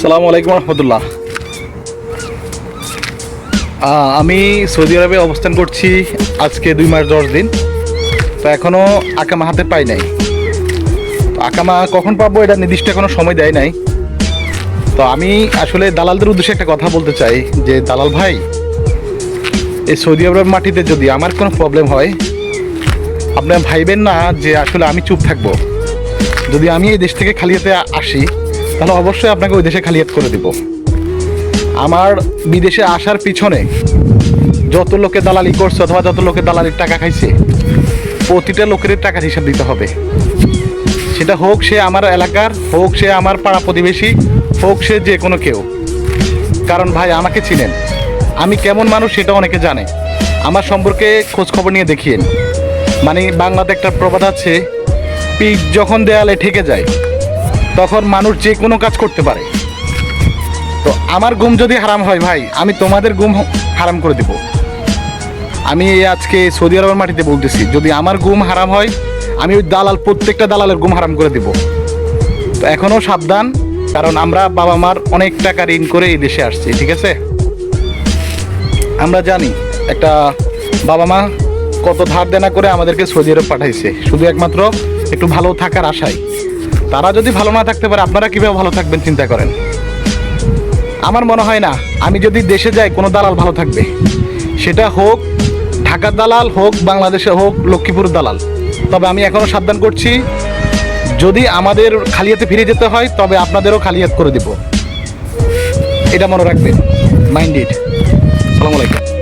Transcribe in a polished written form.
আসসালামু আলাইকুম রহমতুল্লাহ। আমি সৌদি আরবে অবস্থান করছি আজকে 2 মাস 10 দিন। তো এখনও আকামা হাতে পাই নাই। তো আকামা কখন পাবো এটা নির্দিষ্ট কোনো সময় দেয় নাই। তো আমি আসলে দালালদের উদ্দেশ্যে একটা কথা বলতে চাই যে দালাল ভাই, এই সৌদি আরবের মাটিতে যদি আমার কোনো প্রবলেম হয়, আপনারা ভাইবেন না যে আসলে আমি চুপ থাকবো। যদি আমি এই দেশ থেকে খালিয়াতে আসি তাহলে অবশ্যই আপনাকে ওই দেশে খালিয়াত করে দিব। আমার বিদেশে আসার পিছনে যত লোকে দালালি করছে অথবা যত লোকে দালালির টাকা খাইছে, প্রতিটা লোকের টাকার হিসাব দিতে হবে। সেটা হোক সে আমার এলাকার, হোক সে আমার পাড়া প্রতিবেশী, হোক সে যে কোনো কেউ। কারণ ভাই আমাকে চিনেন, আমি কেমন মানুষ সেটা অনেকে জানে। আমার সম্পর্কে খোঁজ খবর নিয়ে দেখিয়েন। মানে বাংলাতে একটা প্রবাদ আছে, পিঠ যখন দেয়ালে ঠেকে যায় তখন মানুষ যে কোনো কাজ করতে পারে। তো আমার ঘুম যদি হারাম হয় ভাই, আমি তোমাদের ঘুম হারাম করে দেব। আমি আজকে সৌদি আরবের মাটিতে বলতেছি, যদি আমার ঘুম হারাম হয় আমি ওই দালাল, প্রত্যেকটা দালালের ঘুম হারাম করে দেব। তো এখনও সাবধান, কারণ আমরা বাবা মার অনেক টাকা ঋণ করে এই দেশে আসছি, ঠিক আছে? আমরা জানি একটা বাবা মা কত ধার দেনা করে আমাদেরকে সৌদি আরব পাঠাইছে, শুধু একমাত্র একটু ভালো থাকার আশায়। তারা যদি ভালো না থাকতে পারে, আপনারা কীভাবে ভালো থাকবেন চিন্তা করেন। আমার মনে হয় না আমি যদি দেশে যাই কোনো দালাল ভালো থাকবে, সেটা হোক ঢাকার দালাল, হোক বাংলাদেশে, হোক লক্ষ্মীপুর দালাল। তবে আমি এখনও সাবধান করছি, যদি আমাদের খালিয়াতে ফিরে যেতে হয় তবে আপনাদেরও খালিয়াত করে দেব। এটা মনে রাখবেন, মাইন্ড ইট। আসসালামু আলাইকুম।